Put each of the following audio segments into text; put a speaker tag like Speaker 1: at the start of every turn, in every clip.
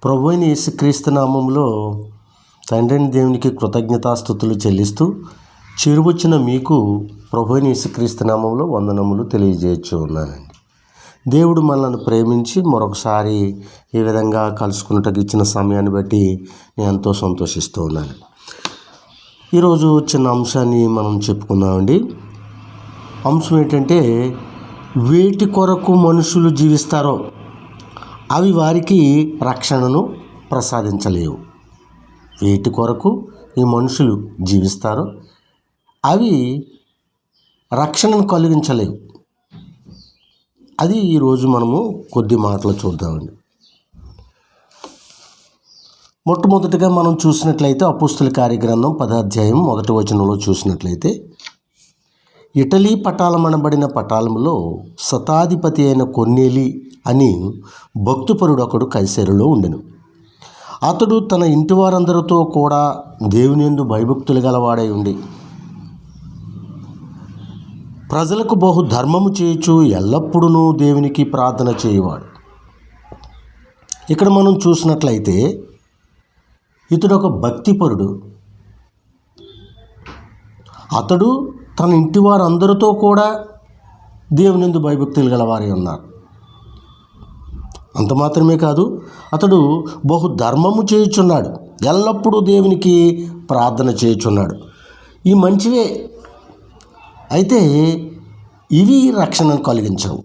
Speaker 1: ప్రభువైన యేసుక్రీస్తు నామములో తండ్రిని దేవునికి కృతజ్ఞతాస్తుతులు చెల్లిస్తూ చేరువచ్చిన మీకు ప్రభువైన యేసుక్రీస్తు నామములో వందనములు తెలియజేయచ్చు ఉన్నానండి. దేవుడు మనల్ని ప్రేమించి మరొకసారి ఈ విధంగా కలుసుకున్నట్టుకు ఇచ్చిన సమయాన్ని బట్టి నేను ఎంతో సంతోషిస్తూ ఉన్నాను. ఈరోజు చిన్న అంశాన్ని మనం చెప్పుకుందామండి. అంశం ఏంటంటే, వేటి కొరకు మనుషులు జీవిస్తారో అవి వారికి రక్షణను ప్రసాదించలేవు. వేటి కొరకు ఈ మనుషులు జీవిస్తారో అవి రక్షణను కలిగించలేవు. అది ఈరోజు మనము కొద్ది మాటలు చూద్దామండి. మొట్టమొదటిగా మనం చూసినట్లయితే అపోస్తుల కార్యగ్రంథం 10వ అధ్యాయం 1వ వచనంలో చూసినట్లయితే, ఇటలీ పటాలమనబడిన పటాలంలో శతాధిపతి అయిన కొర్నేలి అని భక్తిపరుడు ఒకడు కైసరులో ఉండెను. అతడు తన ఇంటి వారందరితో కూడా దేవుని యందు భయభక్తులు గలవాడై ఉండి ప్రజలకు బహు ధర్మము చేయుచు ఎల్లప్పుడూ దేవునికి ప్రార్థన చేయువాడు. ఇక్కడ మనం చూసినట్లయితే ఇతడు ఒక భక్తిపరుడు. అతడు తన ఇంటి వారందరితో కూడా దేవుని యందు భయభక్తులు గలవారై ఉన్నారు. అంత మాత్రమే కాదు, అతడు బహు ధర్మము చేయుచున్నాడు, ఎల్లప్పుడూ దేవునికి ప్రార్థన చేయుచున్నాడు. ఈ మంచివే, అయితే ఇవి రక్షణను కలిగించవు.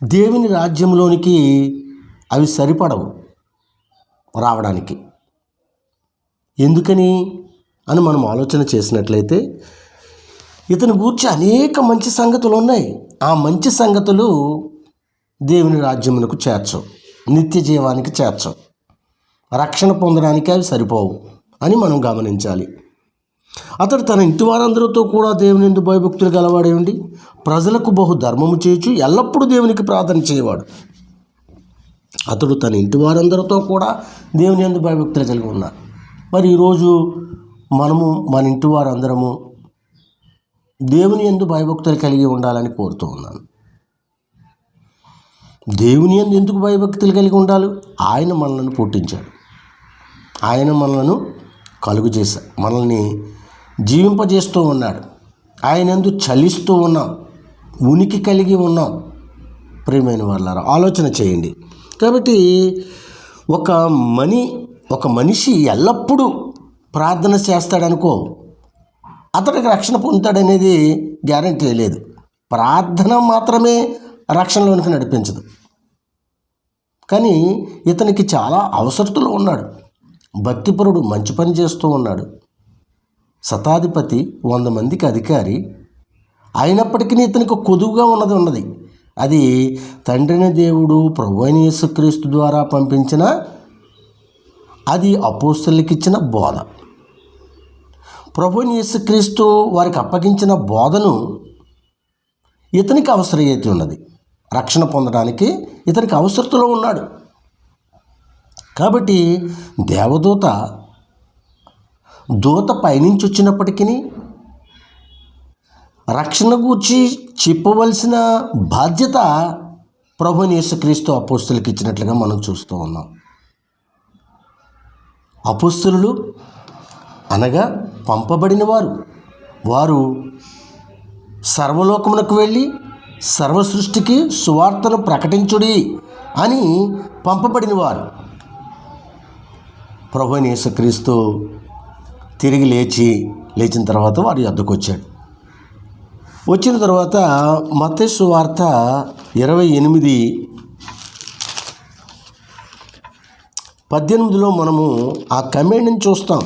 Speaker 1: దేవుని రాజ్యంలోనికి అవి సరిపడవు రావడానికి. ఎందుకని అని మనం ఆలోచన చేసినట్లయితే, ఇతని గూర్చి అనేక మంచి సంగతులు ఉన్నాయి. ఆ మంచి సంగతులు దేవుని రాజ్యమునకు చేర్చవు, నిత్య జీవానికి చేర్చవు, రక్షణ పొందడానికి అవి సరిపోవు అని మనం గమనించాలి. అతడు తన ఇంటి వారందరితో కూడా దేవుని యందు భయభక్తులు గలవాడై ఉండి ప్రజలకు బహు ధర్మము చేయుచు ఎల్లప్పుడూ దేవునికి ప్రార్థన చేయవాడు. అతడు తన ఇంటి వారందరితో కూడా దేవుని యందు భయభక్తులు కలిగి ఉన్నారు. మరి ఈరోజు మనము మన ఇంటి వారందరము దేవుని యందు భయభక్తులు కలిగి ఉండాలని కోరుతూ ఉన్నాను. దేవుని యందు ఎందుకు భయభక్తులు కలిగి ఉండాలి? ఆయన మనల్ని పుట్టించాడు, ఆయన మనలను కలుగు చేశాడు, మనల్ని జీవింపజేస్తూ ఉన్నాడు, ఆయన యందు చలిస్తూ ఉన్నాం, ఉనికి కలిగి ఉన్నాం. ప్రియమైన వాళ్ళారా, ఆలోచన చేయండి. కాబట్టి ఒక మనిషి ఎల్లప్పుడూ ప్రార్థన చేస్తాడనుకో, అతడికి రక్షణ పొందుతాడనేది గ్యారంటీ లేదు. ప్రార్థన మాత్రమే రక్షణలోనికి నడిపించదు. కానీ ఇతనికి చాలా అవసరతలో ఉన్నాడు. భక్తిపరుడు, మంచి పని చేస్తూ ఉన్నాడు, శతాధిపతి, 100 మందికి అధికారి. అయినప్పటికీ ఇతనికి కొదువుగా ఉన్నది. అది తండ్రిని దేవుడు ప్రభువైన యేసుక్రీస్తు ద్వారా పంపించిన, అది అపోస్తలులకు ఇచ్చిన బోధ. ప్రభువైన యేసుక్రీస్తు వారికి అప్పగించిన బోధను ఇతనికి అవసరమైతే ఉన్నది. రక్షణ పొందడానికి ఇతనికి అవసరతలో ఉన్నాడు. కాబట్టి దూత పైనుంచి వచ్చినప్పటికీ రక్షణ గూర్చి చెప్పవలసిన బాధ్యత ప్రభువైన యేసుక్రీస్తు అపోస్తలులకు ఇచ్చినట్లుగా మనం చూస్తూ ఉన్నాం. అపోస్తలులు అనగా పంపబడిన వారు సర్వలోకమునకు వెళ్ళి సర్వ సృష్టికి సువార్తను ప్రకటించుడి అని పంపబడిన వారు. ప్రభువైన యేసుక్రీస్తు తిరిగి లేచిన తర్వాత వారి యొద్దకు వచ్చాడు. వచ్చిన తర్వాత మత్తయి సువార్త 28:18లో మనము ఆ కమాండ్ని చూస్తాం.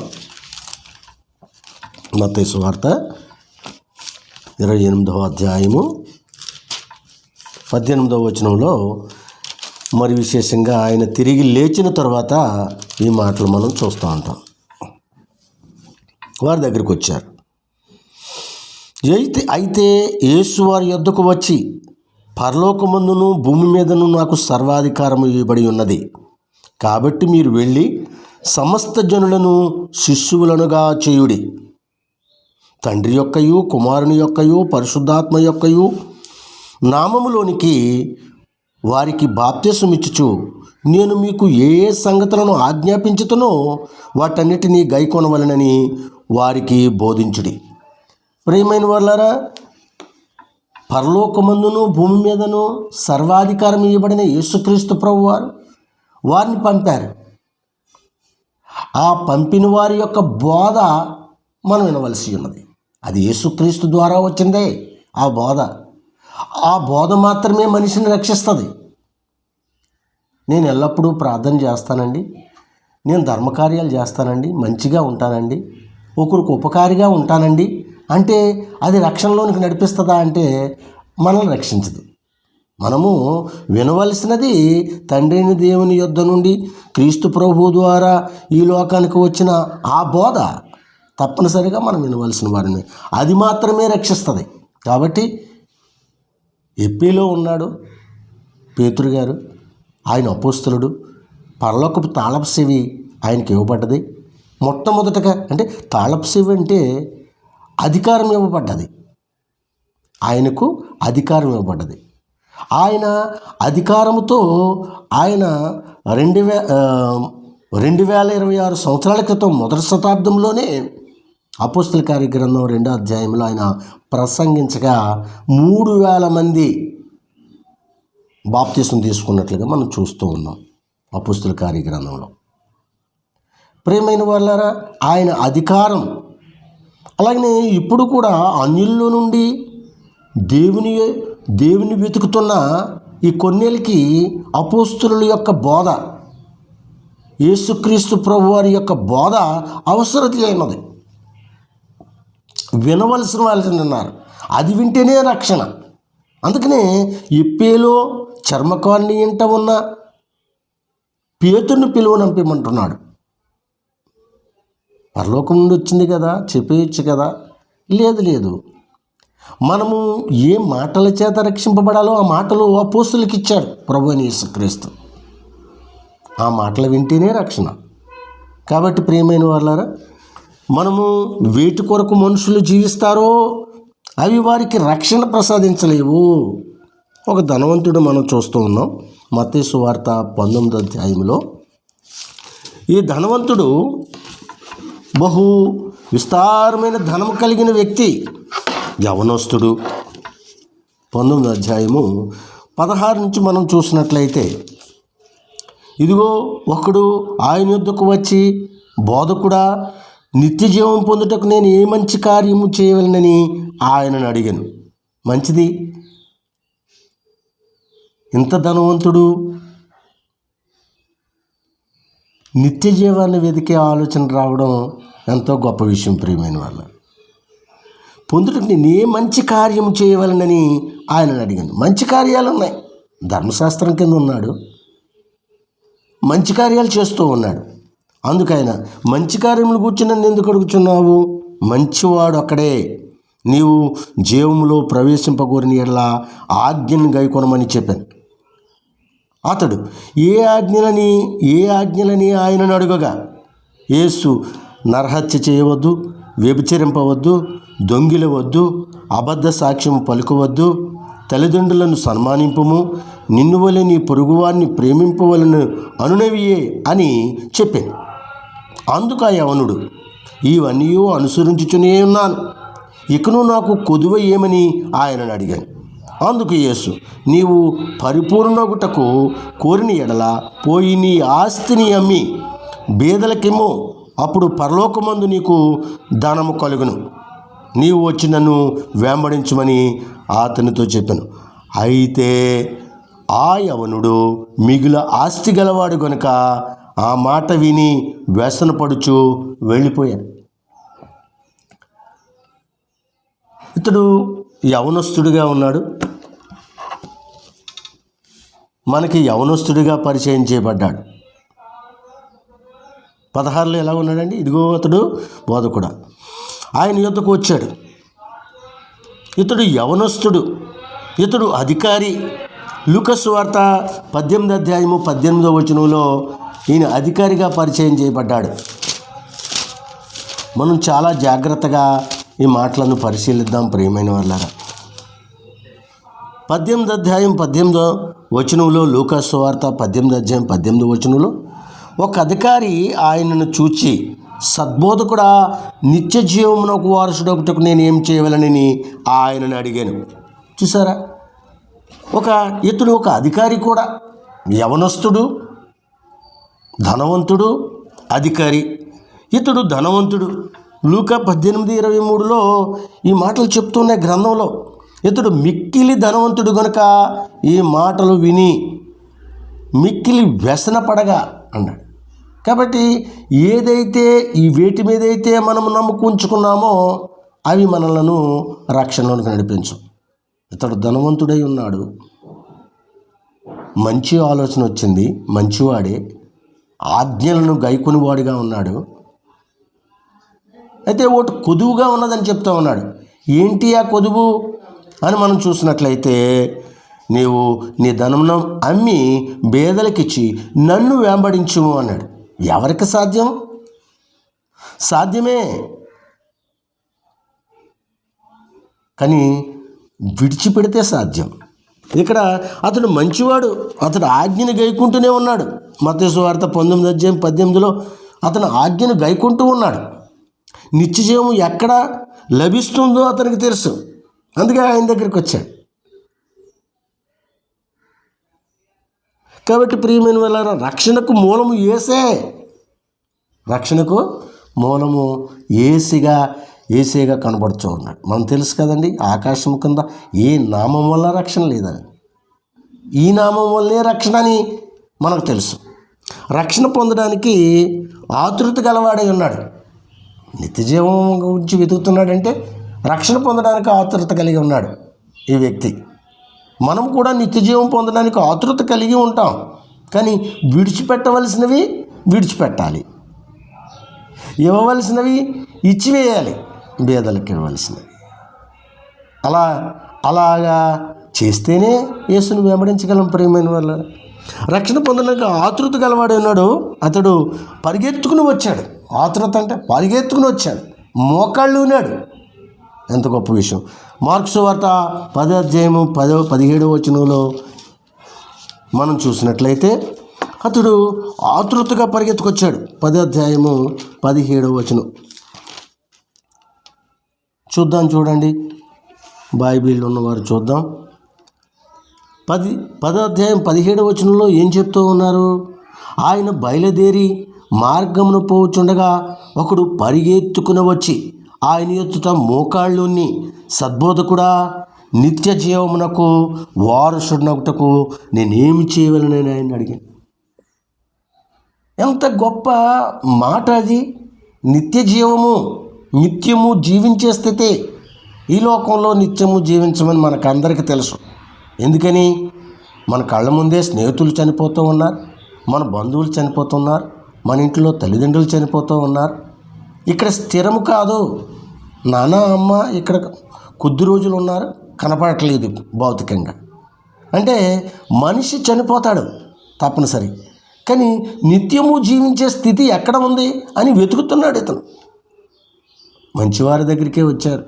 Speaker 1: మత్తయి సువార్త 28వ అధ్యాయము 18వ వచనంలో మరి విశేషంగా ఆయన తిరిగి లేచిన తర్వాత ఈ మాటలు మనం చూస్తూ ఉంటాం. వారి దగ్గరికి వచ్చారు. అయితే యేసు వారి యొద్దకు వచ్చి, పరలోకమందును భూమి మీదను నాకు సర్వాధికారం ఇవ్వబడి ఉన్నది, కాబట్టి మీరు వెళ్ళి సమస్త జనులను శిష్యువులనుగా చేయుడి, తండ్రి యొక్కయు కుమారుని యొక్కయు పరిశుద్ధాత్మ యొక్కయు నామములోనికి వారికి బాప్తిసమిచ్చుచు నేను మీకు ఏ ఏ సంగతులను ఆజ్ఞాపించుతునో వాటన్నిటినీ గైకొనవలెనని వారికి బోధించుడి. ప్రియమైన వాళ్ళారా, పరలోకమందును భూమి మీదను సర్వాధికారం ఇవ్వబడిన యేసుక్రీస్తు ప్రభువారు వారిని పంపారు. ఆ పంపిన వారి యొక్క బోధ మనం వినవలసి ఉన్నది. అది యేసుక్రీస్తు ద్వారా వచ్చిందే ఆ బోధ. ఆ బోధ మాత్రమే మనిషిని రక్షిస్తుంది. నేను ఎల్లప్పుడూ ప్రార్థన చేస్తానండి, నేను ధర్మకార్యాలు చేస్తానండి, మంచిగా ఉంటానండి, ఒకరికి ఉపకారిగా ఉంటానండి అంటే అది రక్షణలోనికి నడిపిస్తుందా అంటే మనల్ని రక్షించదు. మనము వినవలసినది తండ్రి అయిన దేవుని యొద్ద నుండి క్రీస్తు ప్రభువు ద్వారా ఈ లోకానికి వచ్చిన ఆ బోధ తప్పనిసరిగా మనం వినవలసిన వారిని. అది మాత్రమే రక్షిస్తుంది. కాబట్టి ఎప్పీలో ఉన్నాడు పేతురు గారు, ఆయన అపోస్తలుడు. పరలోకపు తాళపు చెవి ఆయనకి ఇవ్వబడ్డది. మొట్టమొదటగా అంటే తాళపు చెవి అంటే అధికారం ఇవ్వబడ్డది. ఆయనకు అధికారం ఇవ్వబడ్డది. ఆయన అధికారముతో ఆయన 2026 సంవత్సరాల క్రితం మొదటి శతాబ్దంలోనే అపోస్తల కార్య గ్రంథం 2వ అధ్యాయంలో ఆయన ప్రసంగించగా 3000 మంది బాప్తిసం తీసుకున్నట్లుగా మనం చూస్తూ ఉన్నాం అపోస్తల కార్య గ్రంథంలో. ప్రియమైన వాళ్ళారా, ఆయన అధికారం అలాగనే ఇప్పుడు కూడా అన్యుల్లో నుండి దేవుని వెతుకుతున్న ఈ కొన్నేళ్ళకి అపోస్తలుల యొక్క బోధ, యేసుక్రీస్తు ప్రభువారి యొక్క బోధ అవసరత అయినది. వినవలసిన వాళ్ళు ఉన్నారు. అది వింటేనే రక్షణ. అందుకనే ఎప్పేలో చర్మకాన్ని ఇంట ఉన్న పేతురుని పిలువనంపమంటున్నాడు. పరలోకం నుండి వచ్చింది కదా, చెప్పేయచ్చు కదా. లేదు, మనము ఏ మాటల చేత రక్షింపబడాలో ఆ మాటలు అపోస్తలులకు ఇచ్చాడు ప్రభువైన యేసుక్రీస్తు. ఆ మాటలు వింటేనే రక్షణ. కాబట్టి ప్రియమైన వాళ్ళారా, మనము వేటి కొరకు మనుషులు జీవిస్తారో అవి వారికి రక్షణ ప్రసాదించలేవు. ఒక ధనవంతుడు మనం చూస్తూ ఉన్నాం మత్తయి సువార్త 19వ అధ్యాయంలో. ఈ ధనవంతుడు బహు విస్తారమైన ధనం కలిగిన వ్యక్తి, యవనస్తుడు. 19వ అధ్యాయము 16 నుంచి మనం చూసినట్లయితే, ఇదిగో ఒకడు ఆయన యొద్దకు వచ్చి, బోధకుడా, నిత్య జీవం పొందుటకు నేను ఏ మంచి కార్యము చేయవలనని ఆయనను అడిగాను. మంచిది, ఇంత ధనవంతుడు నిత్య జీవాన్ని వెతికే ఆలోచన రావడం ఎంతో గొప్ప విషయం. ప్రియమైన వాళ్ళ, పొందుటకు నేను ఏ మంచి కార్యం చేయవలనని ఆయనను అడిగాను. మంచి కార్యాలు ఉన్నాయి. ధర్మశాస్త్రం కింద ఉన్నాడు, మంచి కార్యాలు చేస్తూ ఉన్నాడు. అందుకైనా మంచి కార్యములు కూర్చుని నన్ను ఎందుకు అడుగుచున్నావు? మంచివాడు అక్కడే. నీవు జీవములో ప్రవేశింపగోరిన యెడల ఆజ్ఞను గైకొనమని చెప్పాను. అతడు ఏ ఆజ్ఞలని ఆయనను అడుగగా, యేసు నరహత్య చేయవద్దు, వ్యభిచరింపవద్దు, దొంగిలవద్దు, అబద్ధ సాక్ష్యం పలుకవద్దు, తల్లిదండ్రులను సన్మానింపుము, నిన్ను వలె నీ పొరుగువారిని ప్రేమింపవలను అనునవియే అని చెప్పాను. అందుకు ఆ యవనుడు, ఇవన్నీ అనుసరించుచునే ఉన్నాను, ఇకను నాకు కొదువ ఏమని ఆయనను అడిగాను. అందుకు యేసు, నీవు పరిపూర్ణగుటకు కోరిన ఎడల పోయి నీ ఆస్తిని అమ్మి బీదలకేమో, అప్పుడు పరలోకమందు నీకు ధనము కలుగును. నీవు వచ్చి నన్ను వెంబడించమని అతనితో చెప్పాను. అయితే ఆ యవనుడు మిగుల ఆస్తి గలవాడు గనుక ఆ మాట విని వ్యసనపడుచు వెళ్ళిపోయాడు. ఇతడు యవనస్తుడిగా ఉన్నాడు. మనకి యవనస్తుడిగా పరిచయం చేయబడ్డాడు. 16లో ఎలా ఉన్నాడండి? ఇదిగో అతడు బోధకుడు, ఆయన యొద్దకు వచ్చాడు. ఇతడు యవనస్తుడు, ఇతడు అధికారి. లూకా సువార్త 18వ అధ్యాయము 18వ వచనంలో ఈయన అధికారిగా పరిచయం చేయబడ్డాడు. మనం చాలా జాగ్రత్తగా ఈ మాటలను పరిశీలిద్దాం ప్రియమైన వాళ్ళారా. 18వ అధ్యాయం 18వ వచనంలో, లూకా సువార్త 18వ అధ్యాయం 18వ వచనంలో, ఒక అధికారి ఆయనను చూచి, సద్బోధకుడా, నిత్య జీవమునకు వారసుడొకటకు నేను ఏం చేయవలనని ఆయనను అడిగాను. చూసారా, ఇతడు ఒక అధికారి కూడా, యవనస్తుడు, ధనవంతుడు, అధికారి. ఇతడు ధనవంతుడు. లూకా 18:23లో ఈ మాటలు చెప్తున్నాయి గ్రంథంలో. ఇతడు మిక్కిలి ధనవంతుడు గనుక ఈ మాటలు విని మిక్కిలి వ్యసన పడగా అన్నాడు. కాబట్టి ఏదైతే ఈ వేటి మీదైతే మనము నమ్ముకుంచుకున్నామో అవి మనలను రక్షణలోనికి నడిపించు. ఇతడు ధనవంతుడై ఉన్నాడు, మంచి ఆలోచన వచ్చింది, మంచివాడే, ఆజ్ఞలను గైకొనివాడిగా ఉన్నాడు. అయితే ఒకటి కొదువుగా ఉన్నదని చెప్తా ఉన్నాడు. ఏంటి ఆ కొదువు అని మనం చూసినట్లయితే, నీవు నీ ధనమును అమ్మి బేదలకిచ్చి నన్ను వెంబడించుము అన్నాడు. ఎవరికి సాధ్యం? సాధ్యమే, కానీ విడిచిపెడితే సాధ్యం. ఇక్కడ అతడు మంచివాడు, అతడు ఆజ్ఞను గైకుంటూనే ఉన్నాడు. మత్తయి సువార్త 19వ అధ్యాయం 18లో అతను ఆజ్ఞను గైకుంటూ ఉన్నాడు. నిత్యజీవం ఎక్కడ లభిస్తుందో అతనికి తెలుసు, అందుకే ఆయన దగ్గరికి వచ్చాడు. కాబట్టి ప్రియమైన వాళ్ళారా, రక్షణకు మూలము యేసే. రక్షణకు మూలము యేసేగా కనబడుతూ ఉన్నాడు. మనం తెలుసు కదండి, ఆకాశం కింద ఏ నామం వల్ల రక్షణ లేదని, ఈ నామం వల్లే రక్షణ అని మనకు తెలుసు. రక్షణ పొందడానికి ఆతృత గలవాడై ఉన్నాడు. నిత్యజీవం గురించి వెతుకుతున్నాడంటే రక్షణ పొందడానికి ఆతృత కలిగి ఉన్నాడు ఈ వ్యక్తి. మనం కూడా నిత్యజీవం పొందడానికి ఆతృత కలిగి ఉంటాం, కానీ విడిచిపెట్టవలసినవి విడిచిపెట్టాలి, ఇవ్వవలసినవి ఇచ్చివేయాలి, బేదలకు ఇవ్వవలసినవి. అలాగా చేస్తేనే యేసును వెంబడించగలం. ప్రియమైన వాళ్ళ, రక్షణ పొందడానికి ఆతృత గలవాడు ఉన్నాడు. అతడు పరిగెత్తుకుని వచ్చాడు. ఆతృత అంటే పరిగెత్తుకుని వచ్చాడు, మోకాళ్ళు ఉన్నాడు. ఎంత గొప్ప విషయం. మార్కు సువార్త 10వ అధ్యాయము 17వ వచనంలో మనం చూసినట్లయితే అతడు ఆతృతగా పరిగెత్తుకొచ్చాడు. 10వ అధ్యాయము 17వ వచనం చూడండి, బైబిల్ ఉన్నవారు చూద్దాం. 10వ అధ్యాయం 17వ వచనంలో ఏం చెప్తూ ఉన్నారు? ఆయన బయలుదేరి మార్గమును పోచుండగా ఒకడు పరిగెత్తుకుని వచ్చి ఆయన ఎత్తుట మోకాళ్ళుని, సద్బోధకుడా, నిత్య జీవమునకు వారసుడనొకటకు నేనేమి చేయవలనని ఆయన అడిగాను. ఎంత గొప్ప మాట అది! నిత్య జీవము, నిత్యము జీవించే స్థితి. ఈ లోకంలో నిత్యము జీవించమని మనకందరికీ తెలుసు. ఎందుకని? మన కళ్ళ ముందే స్నేహితులు చనిపోతూ ఉన్నారు, మన బంధువులు చనిపోతున్నారు, మన ఇంట్లో తల్లిదండ్రులు చనిపోతూ ఉన్నారు. ఇక్కడ స్థిరము కాదు. నాన్న అమ్మ ఇక్కడ కొద్ది రోజులు ఉన్నారు, కనపడట్లేదు భౌతికంగా. అంటే మనిషి చనిపోతాడు తప్పనిసరి, కానీ నిత్యము జీవించే స్థితి ఎక్కడ ఉంది అని వెతుకుతున్నాడు ఇతను. మంచివారి దగ్గరికే వచ్చారు.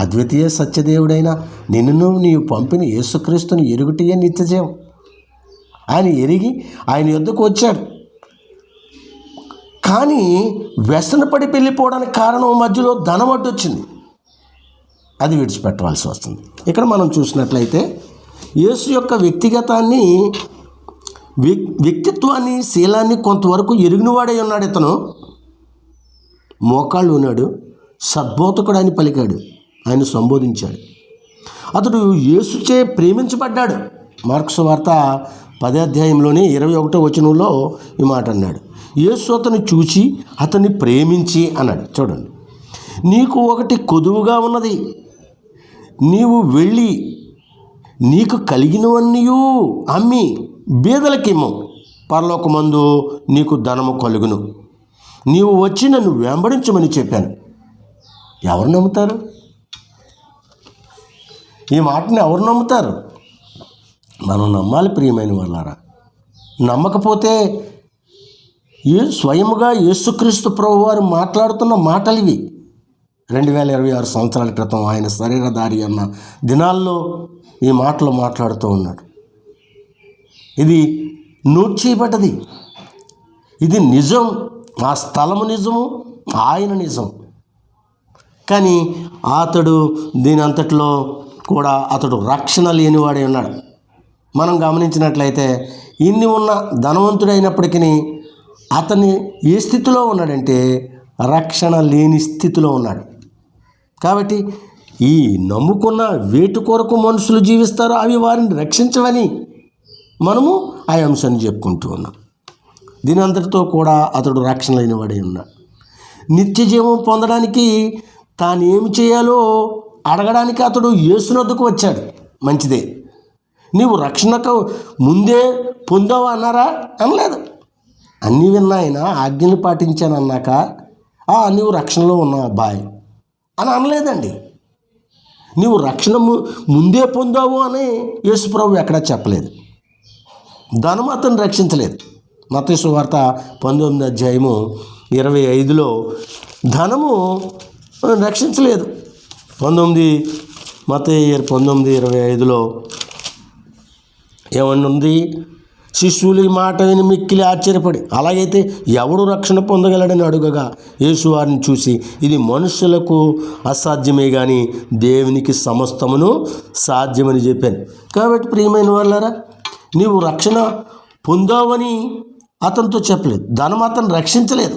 Speaker 1: అద్వితీయ సత్యదేవుడైన నిన్ను నీవు పంపిన యేసుక్రీస్తుని ఎరుగుటియే నిత్యజీవం. ఆయన ఎరిగి ఆయన యొద్దకు వచ్చాడు. కానీ వ్యసనపడి వెళ్ళిపోవడానికి కారణం మధ్యలో ధనం అడ్డొచ్చింది, అది విడిచిపెట్టవలసి వస్తుంది. ఇక్కడ మనం చూసినట్లయితే యేసు యొక్క వ్యక్తిత్వాన్ని, శీలాన్ని కొంతవరకు ఎరిగినవాడై ఉన్నాడు. ఇతను మోకాళ్ళు ఉన్నాడు, సద్బోధకుడు అని పలికాడు, ఆయన సంబోధించాడు. అతడు యేసుచే ప్రేమించబడ్డాడు. మార్కు సువార్త 10వ అధ్యాయంలోని 21వ వచనంలో ఈ మాట అన్నాడు. యేసు అతను చూచి అతన్ని ప్రేమించి అన్నాడు. చూడండి, నీకు ఒకటి కొదువుగా ఉన్నది, నీవు వెళ్ళి నీకు కలిగినవన్నీ అమ్మి బీదలకిమ్ము, పరలోకమందు నీకు ధనము కలుగును, నీవు వచ్చి నన్ను వెంబడించమని చెప్పాను. ఎవరు నమ్ముతారు ఈ మాటని? ఎవరు నమ్ముతారు? మనం నమ్మాలి ప్రియమైన వాళ్ళారా. నమ్మకపోతే స్వయముగా యేసుక్రీస్తు ప్రభువు వారు మాట్లాడుతున్న మాటలు ఇవి. 2026 సంవత్సరాల క్రితం ఆయన శరీరధారి అన్న దినాల్లో ఈ మాటలు మాట్లాడుతూ ఉన్నాడు. ఇది నోట్ చేయబడ్డది, ఇది నిజం, ఆ స్థలము నిజము, ఆయన నిజం. కానీ అతడు దీని అంతట్లో కూడా అతడు రక్షణ లేనివాడే ఉన్నాడు. మనం గమనించినట్లయితే ఇన్ని ఉన్న ధనవంతుడైనప్పటికీ అతన్ని ఏ స్థితిలో ఉన్నాడంటే రక్షణ లేని స్థితిలో ఉన్నాడు. కాబట్టి ఈ నమ్ముకున్న వేటి కొరకు మనుషులు జీవిస్తారో అవి వారిని రక్షించవని మనము ఆ అంశాన్ని చెప్పుకుంటూ ఉన్నాం. దీని అంతటితో కూడా అతడు రక్షణ లేనివాడై ఉన్నాడు. నిత్య జీవం పొందడానికి తాను ఏమి చేయాలో అడగడానికి అతడు యేసునొద్దకు వచ్చాడు. మంచిదే, నీవు రక్షణకు ముందే పొందావా అన్నారా? అనలేదు. అన్నీ విన్నా ఆయన ఆజ్ఞలు పాటించాను అన్నాక నీవు రక్షణలో ఉన్నావు అబ్బాయి అని అనలేదండి. నీవు రక్షణ ముందే పొందావు అని యేసుప్రభు ఎక్కడా చెప్పలేదు. ధనం అతను రక్షించలేదు. మత్తయి సువార్త 19:25 ధనము రక్షించలేదు. మత్తయి 19:25 ఏమనుంది? శిష్యులు ఈ మాట విని మిక్కిలి ఆశ్చర్యపడి, అలాగైతే ఎవడు రక్షణ పొందగలడని అడుగగా యేసు వారిని చూసి, ఇది మనుషులకు అసాధ్యమే కానీ దేవునికి సమస్తమును సాధ్యమని చెప్పాను. కాబట్టి ప్రియమైన వాళ్ళారా, నీవు రక్షణ పొందావని అతనితో చెప్పలేదు. ధనం అతను రక్షించలేదు.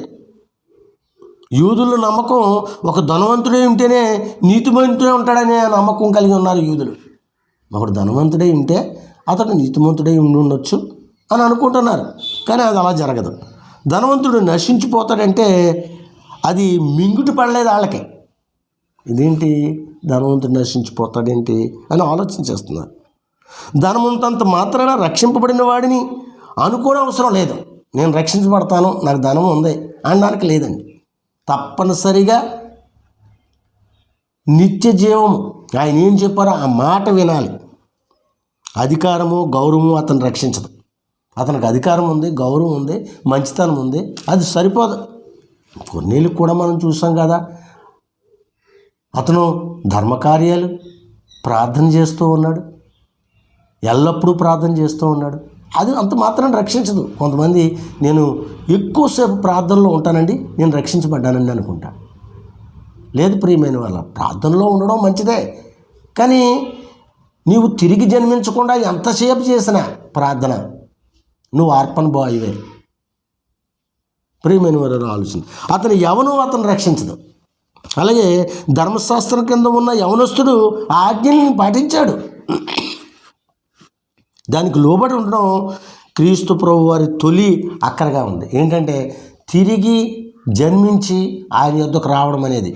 Speaker 1: యూదుల నమ్మకం ఒక ధనవంతుడే ఉంటేనే నీతిమంతుడే ఉంటాడనే నమ్మకం కలిగి ఉన్నారు యూదులు. ఒకడు ధనవంతుడే ఉంటే అతడు నీతిమంతుడే ఉండి ఉండొచ్చు అని అనుకుంటున్నారు. కానీ అది అలా జరగదు. ధనవంతుడు నశించిపోతాడంటే అది మింగుటి పడలేదు వాళ్ళకి. ఇదేంటి ధనవంతుడు నశించిపోతాడేంటి అని ఆలోచన చేస్తున్నారు. ధనవంతంత మాత్రాన రక్షింపబడిన వాడిని అనుకోవడం అవసరం లేదు. నేను రక్షించబడతాను, నాకు ధనం ఉంది అనడానికి లేదండి. తప్పనిసరిగా నిత్య జీవము, ఆయన ఏం చెప్పారో ఆ మాట వినాలి. అధికారము గౌరవము అతను రక్షించదు. అతనికి అధికారం ఉంది, గౌరవం ఉంది, మంచితనం ఉంది, అది సరిపోదు. కొన్నేళ్ళకి కూడా మనం చూసాం కదా, అతను ధర్మకార్యాలు ప్రార్థన చేస్తూ ఉన్నాడు, ఎల్లప్పుడూ ప్రార్థన చేస్తూ ఉన్నాడు. అది అంత మాత్రం రక్షించదు. కొంతమంది నేను ఎక్కువసేపు ప్రార్థనలో ఉంటానండి, నేను రక్షించబడ్డానండి అనుకుంటా. లేదు ప్రియమైన వాళ్ళ, ప్రార్థనలో ఉండడం మంచిదే, కానీ నీవు తిరిగి జన్మించకుండా ఎంతసేపు చేసిన ప్రార్థన నువ్వు ఆర్పణ బాయివే. ప్రియమైన వారు ఆలోచన, అతను యవనం అతను రక్షించదు. అలాగే ధర్మశాస్త్రం కింద ఉన్న యవనస్తుడు ఆ ఆజ్ఞల్ని పాటించాడు. దానికి లోబడి ఉండడం క్రీస్తు ప్రభు వారి తొలి అక్కరగా ఉంది. ఏంటంటే తిరిగి జన్మించి ఆయన యొద్దకు రావడం అనేది.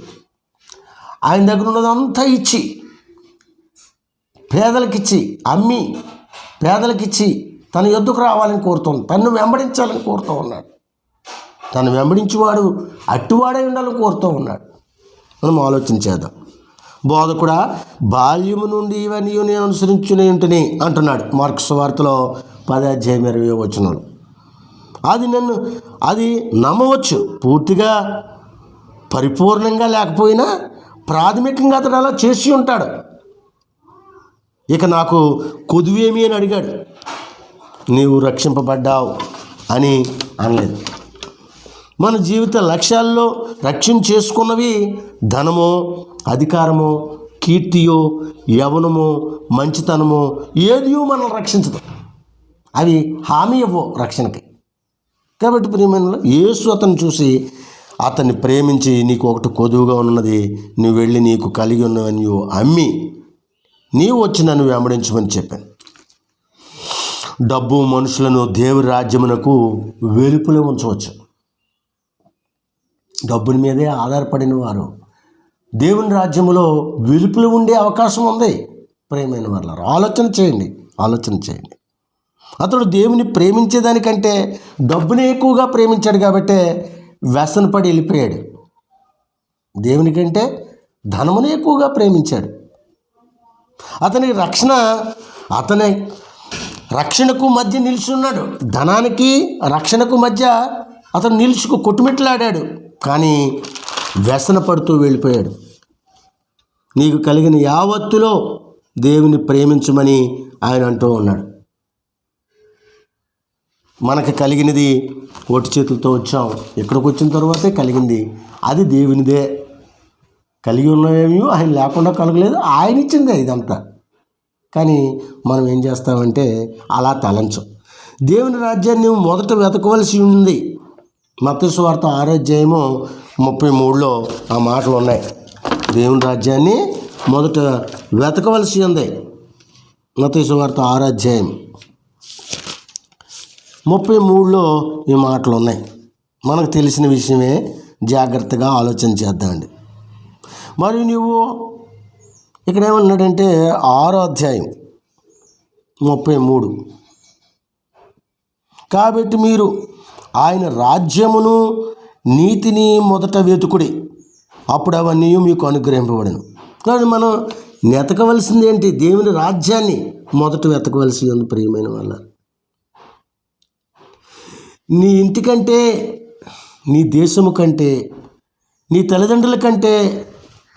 Speaker 1: ఆయన దగ్గర ఉన్నదంతా ఇచ్చి, పేదలకిచ్చి, అమ్మి పేదలకిచ్చి తన యొద్దకు రావాలని కోరుతుంది, తన్ను వెంబడించాలని కోరుతూ ఉన్నాడు. తను వెంబడించేవాడు అట్టువాడై ఉండాలని కోరుతూ ఉన్నాడు. మనం ఆలోచన చేద్దాం. బోధకుడా, బాల్యము నుండి ఇవన్నీ నేను అనుసరించునే ఉంటుని అంటున్నాడు మార్కు సువార్తలో 10:20. అది నమ్మవచ్చు. పూర్తిగా పరిపూర్ణంగా లేకపోయినా ప్రాథమికంగా అతడు అలా చేసి ఉంటాడు. ఇక నాకు కొదువేమి అని అడిగాడు. నీవు రక్షింపబడ్డావు అని అనలేదు. మన జీవిత లక్ష్యాల్లో రక్షణ చేసుకున్నవి ధనమో, అధికారమో, కీర్తియో, యవనమో, మంచితనమో ఏది మనల్ని రక్షించదు. అవి హామీ ఇవ్వవు రక్షణకి. కాబట్టి ప్రియమైన యేసు అతను చూసి అతన్ని ప్రేమించి, నీకు ఒకటి కొదువుగా ఉన్నది, నువ్వు వెళ్ళి నీకు కలిగి ఉన్నవని అమ్మి నీవు వచ్చి నన్ను వెంబడించమని చెప్పాను. డబ్బు మనుషులను దేవుని రాజ్యమునకు వెలుపలే ఉంచవచ్చు. డబ్బుని మీదే ఆధారపడిన వారు దేవుని రాజ్యములో వెలుపల ఉండే అవకాశం ఉంది. ప్రేమైన వాళ్ళ ఆలోచన చేయండి. అతడు దేవుని ప్రేమించేదానికంటే డబ్బుని ఎక్కువగా ప్రేమించాడు కాబట్టే వ్యసనపడి వెళ్ళిపోయాడు. దేవునికంటే ధనముని ఎక్కువగా ప్రేమించాడు. అతని రక్షణకు మధ్య నిలుచున్నాడు. ధనానికి రక్షణకు మధ్య అతను నిలుచుకు కొట్టుమిట్లాడాడు. కానీ వ్యసన పడుతూ వెళ్ళిపోయాడు. నీకు కలిగిన యావత్తులో దేవుని ప్రేమించమని ఆయన అంటూ ఉన్నాడు. మనకు కలిగినది ఒట్టి చేతులతో వచ్చాం, ఇక్కడికి వచ్చిన తర్వాతే కలిగింది, అది దేవునిదే. కలిగి ఉన్నవేమీ ఆయన లేకుండా కలగలేదు, ఆయన ఇచ్చిందే ఇదంతా. కానీ మనం ఏం చేస్తామంటే అలా తలంచం. దేవుని రాజ్యాన్ని మొదట వెతకవలసి ఉంది. మత్తయి సువార్త 6:33 ఆ మాటలు ఉన్నాయి. దేవుని రాజ్యాన్ని మొదట వెతకవలసి ఉంది. మత్తయి సువార్త 6:33 ఈ మాటలు ఉన్నాయి. మనకు తెలిసిన విషయమే, జాగ్రత్తగా ఆలోచన చేద్దామండి. మరియు నువ్వు ఇక్కడ ఏమన్నాడంటే 6:33, కాబట్టి మీరు ఆయన రాజ్యమును నీతిని మొదట వెతుకుడి, అప్పుడు అవన్నీ మీకు అనుగ్రహింపబడను. కానీ మనం వెతకవలసింది ఏంటి? దేవుని రాజ్యాన్ని మొదట వెతకవలసి ఉంది. ప్రియమైన వాళ్ళ, నీ ఇంటికంటే, నీ దేశము కంటే, నీ తల్లిదండ్రుల కంటే,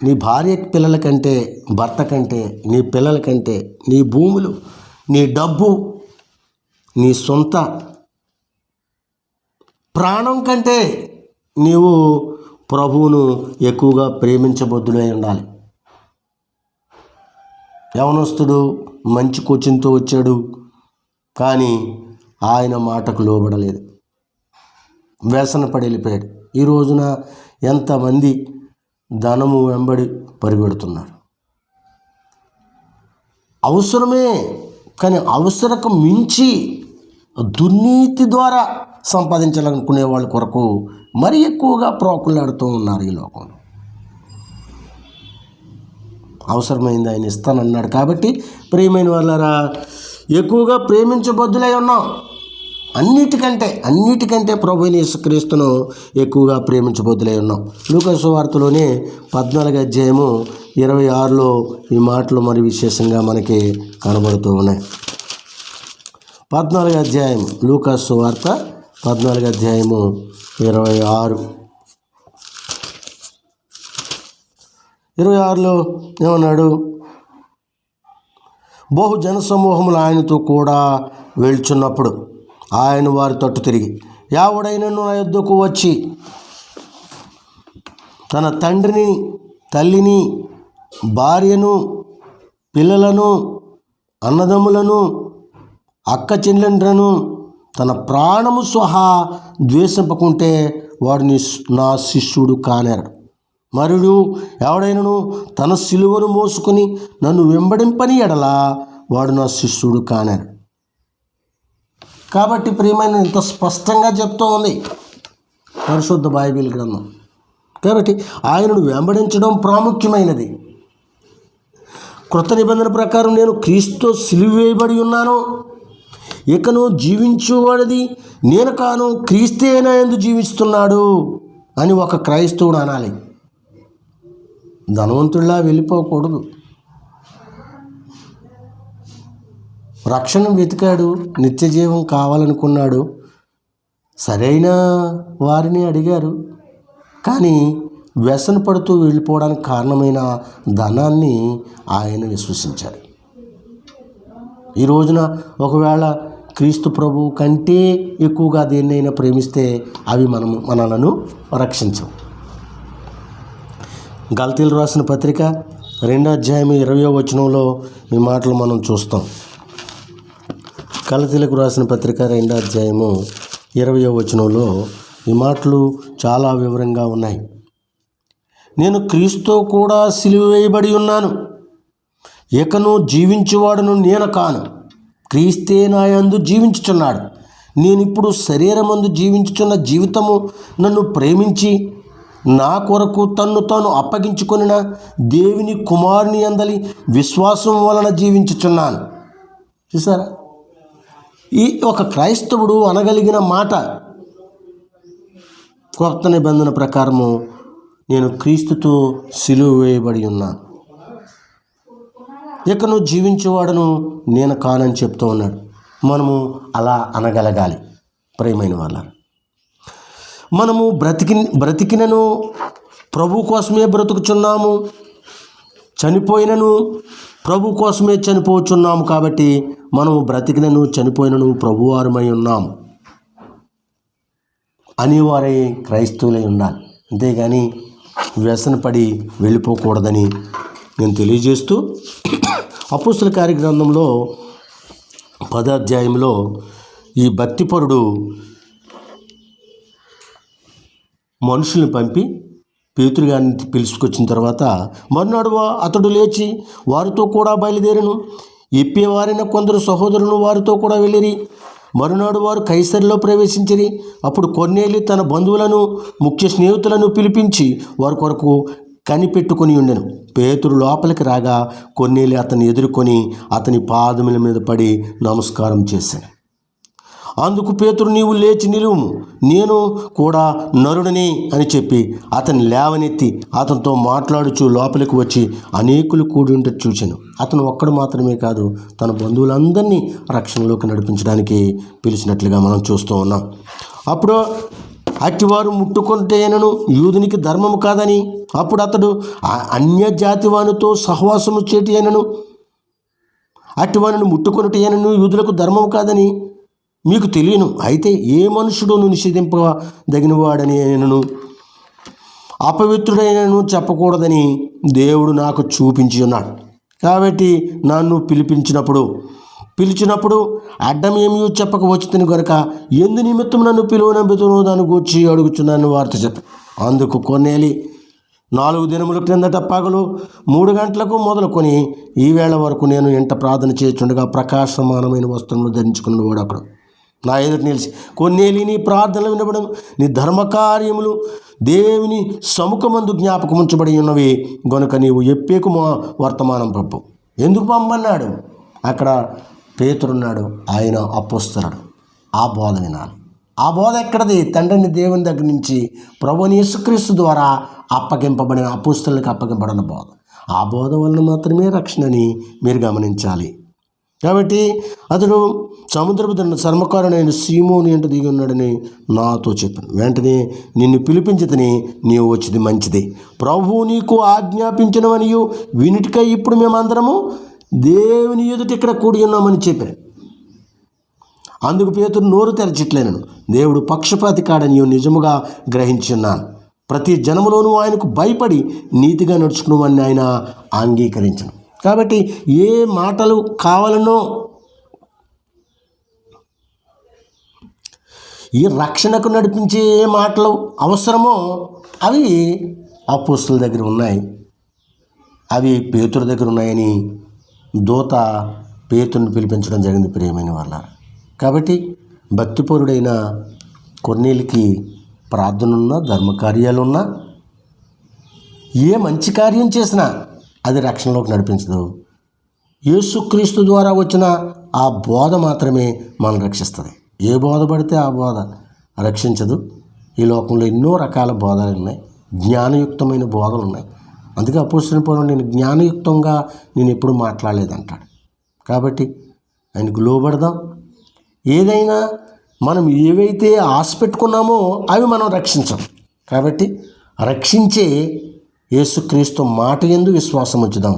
Speaker 1: నీ భార్య పిల్లల కంటే, భర్త కంటే, నీ పిల్లల కంటే, నీ భూములు, నీ డబ్బు, నీ సొంత ప్రాణం కంటే నీవు ప్రభువును ఎక్కువగా ప్రేమించబద్దులై ఉండాలి. యవనస్తుడు మంచి కోచింగ్తో వచ్చాడు, కానీ ఆయన మాటకు లోబడలేదు, వ్యసన పడి వెళ్ళిపోయాడు. ఈ రోజున ఎంతమంది ధనము వెంబడి పరిగెడుతున్నారు. అవసరమే, కానీ అవసరకు మించి దుర్నీతి ద్వారా సంపాదించాలనుకునే వాళ్ళ కొరకు మరీ ఎక్కువగా ప్రోకులాడుతూ ఉన్నారు ఈ లోకంలో. అవసరమైంది ఆయన ఇస్తానన్నాడు కాబట్టి ప్రియమైన వాళ్ళారా, ఎక్కువగా ప్రేమించబద్దులై ఉన్నాం. అన్నిటికంటే ప్రభువైన యేసుక్రీస్తును ఎక్కువగా ప్రేమించబద్దులై ఉన్నాం. లూకా సువార్తలోనే 14:26 ఈ మాటలు మరి విశేషంగా మనకి కనబడుతూ ఉన్నాయి. 14 లూకా సువార్త 14:26 ఏమన్నాడు? బహు జనసమూహములు ఆయనతో కూడా వెళ్చున్నప్పుడు ఆయన వారి తట్టు తిరిగి, ఎవడైనను నా యొద్దకు వచ్చి తన తండ్రిని, తల్లిని, భార్యను, పిల్లలను, అన్నదమ్ములను, అక్క చెల్లెండ్రను, తన ప్రాణము సహా ద్వేషింపకుంటే వాడు నా శిష్యుడు కానేరడు. మరియు ఎవడైనను తన సిలువను మోసుకొని నన్ను వెంబడింపని ఎడలా వాడు నా శిష్యుడు కానేరడు. కాబట్టి ప్రియమైన, ఇంత స్పష్టంగా చెప్తూ ఉంది పరిశుద్ధ బైబిల్ గ్రంథం. కాబట్టి ఆయనను వెంబడించడం ప్రాముఖ్యమైనది. క్రొత్త నిబంధన ప్రకారం నేను క్రీస్తుతో సిలువ వేయబడి ఉన్నాను, ఇకను జీవించువాడిది నేను కాను, క్రీస్తే నా యందు జీవిస్తున్నాడు అని ఒక క్రైస్తవుడు అనాలి. ధనవంతుడిలా వెళ్ళిపోకూడదు. రక్షణ వెతికాడు, నిత్య జీవం కావాలనుకున్నాడు, సరైన వారిని అడిగారు, కానీ వ్యసన పడుతూ వెళ్ళిపోవడానికి కారణమైన ధనాన్ని ఆయన విశ్వసించాడు. ఈ రోజున ఒకవేళ క్రీస్తు ప్రభు కంటే ఎక్కువగా దేన్నైనా ప్రేమిస్తే అవి మనలను రక్షించవు. గలతీయులకు రాసిన పత్రిక 2:20 ఈ మాటలు మనం చూస్తాం. గలతీయులకు రాసిన పత్రిక 2:20 ఈ మాటలు చాలా వివరంగా ఉన్నాయి. నేను క్రీస్తుతో కూడా సిలువ వేయబడి ఉన్నాను, ఇకను జీవించువాడును నేను కాను, క్రీస్తే నా యందు జీవించుచున్నాడు. నేను ఇప్పుడు శరీరమందు జీవించుచున్న జీవితము నన్ను ప్రేమించి నా కొరకు తన్ను తాను అప్పగించుకొనిన దేవుని కుమారుని యందలి విశ్వాసం వలన జీవించుచున్నాను. చూసారా, ఈ ఒక క్రైస్తవుడు అనగలిగిన మాట. కొత్త నిబంధన ప్రకారము నేను క్రీస్తుతో సిలువ వేయబడి ఉన్నాను, ఇకను జీవించేవాడును నేను కానని చెప్తూ ఉన్నాడు. మనము అలా అనగలగాలి. ప్రియమైన వాళ్ళ, మనము బ్రతికినను ప్రభు కోసమే బ్రతుకుచున్నాము, చనిపోయినను ప్రభు కోసమే చనిపోచున్నాము కాబట్టి మనము బ్రతికినను చనిపోయినను ప్రభువారమై ఉన్నాము అనేవారై క్రైస్తవులై ఉండాలి. అంతేగాని వ్యసనపడి వెళ్ళిపోకూడదని నేను తెలియజేస్తూ, అపోస్తల కార్యగ్రంథంలో 10వ అధ్యాయంలో ఈ భక్తిపరుడు మనుషుల్ని పంపి పేతురు గారిని పిలుచుకొచ్చిన తర్వాత మరునాడు అతడు లేచి వారితో కూడా బయలుదేరను. ఎప్పేవారైన కొందరు సహోదరులను వారితో కూడా వెళ్ళిరి. మరునాడు వారు కైసరిలో ప్రవేశించిరి. అప్పుడు కొర్నేలి తన బంధువులను ముఖ్య స్నేహితులను పిలిపించి వారి కొరకు కనిపెట్టుకుని ఉండెను. పేతురు లోపలికి రాగా కొర్నేలి అతన్ని ఎదుర్కొని అతని పాదముల మీద పడి నమస్కారం చేశాను. అందుకు పేతురు, నీవు లేచి నిలువుము, నేను కూడా నరుడని అని చెప్పి అతన్ని లేవనెత్తి అతనితో మాట్లాడుచు లోపలికి వచ్చి అనేకులు కూడి ఉంటే చూశాను. అతను ఒక్కడు మాత్రమే కాదు, తన బంధువులందరినీ రక్షణలోకి నడిపించడానికి పిలిచినట్లుగా మనం చూస్తూ ఉన్నాం. అప్పుడు అట్టివారు ముట్టుకుంటేనను యూదునికి ధర్మము కాదని, అప్పుడు అతడు అన్యజాతి వానితో సహవాసము చేటి అయినను అట్టివారిని ముట్టుకొనుటేనను యూదులకు ధర్మము కాదని మీకు తెలియను. అయితే ఏ మనుషుడును నిషేధింపదగిన వాడని అయినను అపవిత్రుడైనను చెప్పకూడదని దేవుడు నాకు చూపించి ఉన్నాడు. కాబట్టి నన్ను పిలిచినప్పుడు అడ్డమేమీ చెప్పక వచ్చుతుని కనుక ఎందు నిమిత్తం నన్ను పిలువనంబుతును దాన్ని గూర్చి అడుగుచున్నాను వార్త చెప్పు. అందుకు కొర్నేలి 4 దినముల క్రిందట పగలు 3 గంటలకు మొదలుకొని ఈవేళ వరకు నేను ఇంట ప్రార్థన చేయుచుండగా ప్రకాశమానమైన వస్త్రములు ధరించుకున్నవాడు అక్కడ నా ఎదుట నిలిచి, కొర్నేలి, నీ ప్రార్థనలు వినబడను, నీ ధర్మకార్యములు దేవుని సముఖమందు జ్ఞాపకం ఉంచబడి ఉన్నవి గనుక నీవు ఎప్పేకు వర్తమానం పంపు. ఎందుకు పంపన్నాడు? అక్కడ పేతురున్నాడు, ఆయన అపోస్తలుడు. ఆ బోధ వినాలి. ఆ బోధ ఎక్కడది? తండ్రిని దేవుని దగ్గర నుంచి ప్రభువుని యేసుక్రీస్తు ద్వారా అప్పగింపబడిన అపోస్తలులకు అప్పగింపబడిన బోధ. ఆ బోధ వలన మాత్రమే రక్షణని మీరు గమనించాలి. కాబట్టి అతడు సముద్రపు దండ చర్మకారుడైన సీమోను ఇంట దిగి ఉన్నాడని నాతో చెప్పాను. వెంటనే నిన్ను పిలిపించదని నీవు వచ్చింది మంచిది. ప్రభువు నీకు ఆజ్ఞాపించినవనియు వినిటికై ఇప్పుడు మేమందరము దేవుని ఎదుట ఇక్కడ కూడి ఉన్నామని చెప్పాను. అందుకు పేతురు నోరు తెరచిట్లేనను, దేవుడు పక్షపాతి కాడని నిజముగా గ్రహించున్నాను. ప్రతి జనములోనూ ఆయనకు భయపడి నీతిగా నడుచుకున్నామని ఆయన అంగీకరించను. కాబట్టి ఏ మాటలు కావాలనో, ఈ రక్షణకు నడిపించే ఏ మాటలు అవసరమో అవి అపోస్తలుల దగ్గర ఉన్నాయి, అవి పేతురు దగ్గర ఉన్నాయని దూత పేతురుని పిలిపించడం జరిగింది. ప్రియమైన వాళ్ళ, కాబట్టి భక్తిపరుడైన కొర్నేలికి ప్రార్థనలున్నా, ధర్మకార్యాలున్నా, ఏ మంచి కార్యం చేసినా అది రక్షణలోకి నడిపించదు. యేసుక్రీస్తు ద్వారా వచ్చిన ఆ బోధ మాత్రమే మనం రక్షిస్తుంది. ఏ బోధ పడితే ఆ బోధ రక్షించదు. ఈ లోకంలో ఎన్నో రకాల బోధలు ఉన్నాయి, జ్ఞానయుక్తమైన బోధలు ఉన్నాయి. అందుకే అపోస్తలుడైన పౌలు, నేను జ్ఞానయుక్తంగా నేను ఎప్పుడు మాట్లాడలేదంటాడు. కాబట్టి ఆయనకు లోబడదాం. ఏదైనా మనం ఏవైతే ఆశ పెట్టుకున్నామో అవి మనం రక్షించాం. కాబట్టి రక్షించే యేసుక్రీస్తు మాట యందు విశ్వాసం ఉంచుదాం.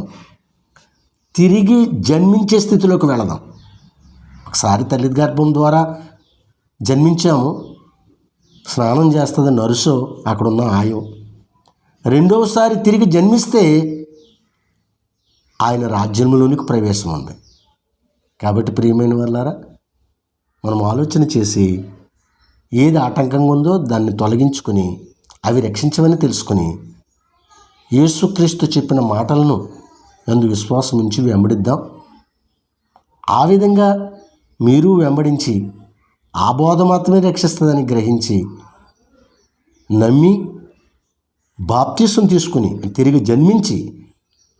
Speaker 1: తిరిగి జన్మించే స్థితిలోకి వెళదాం. ఒకసారి తల్లి గర్భం ద్వారా జన్మించాము, స్నానం చేస్తుంది నర్సు, అక్కడున్న ఆయు. రెండవసారి తిరిగి జన్మిస్తే ఆయన రాజ్యంలోనికి ప్రవేశం ఉంది. కాబట్టి ప్రియమైన వాళ్ళారా, మనం ఆలోచన చేసి ఏది ఆటంకంగా ఉందో దాన్ని తొలగించుకొని అవి రక్షించమని తెలుసుకొని యేసుక్రీస్తు చెప్పిన మాటలను యందు విశ్వాసం ఉంచి వెంబడిద్దాం. ఆ విధంగా మీరు వెంబడించి ఆ బోధ మాత్రమే రక్షిస్తుందని గ్రహించి నమ్మి బాప్తిసం తీసుకుని తిరిగి జన్మించి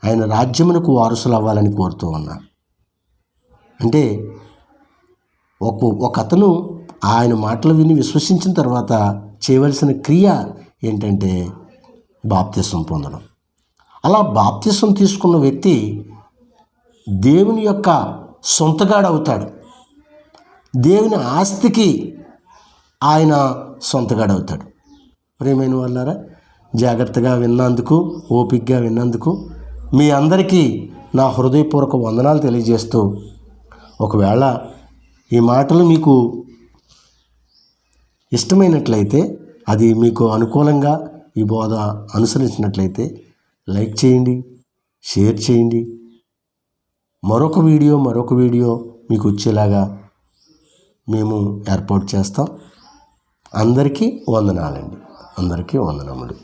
Speaker 1: ఆయన రాజ్యమునకు వారసులు అవ్వాలని కోరుతూ ఉన్నా. అంటే ఒక అతను ఆయన మాటలు విని విశ్వసించిన తర్వాత చేయవలసిన క్రియ ఏంటంటే బాప్తిసం పొందడం. అలా బాప్తిసం తీసుకున్న వ్యక్తి దేవుని యొక్క సొంతగాడవుతాడు. దేవుని ఆస్తికి ఆయన సొంతగాడవుతాడు. ప్రియమైన వాళ్ళారా, జాగ్రత్తగా విన్నందుకు, ఓపికగా విన్నందుకు మీ అందరికీ నా హృదయపూర్వక వందనాలు తెలియజేస్తూ, ఒకవేళ ఈ మాటలు మీకు ఇష్టమైనట్లయితే, అది మీకు అనుకూలంగా ఈ బోధ అనుసరించినట్లయితే లైక్ చేయండి, షేర్ చేయండి. మరొక వీడియో మీకు వచ్చేలాగా మేము ఏర్పాటు చేస్తాం. అందరికీ వందనాలండి. అందరికీ వందనములు.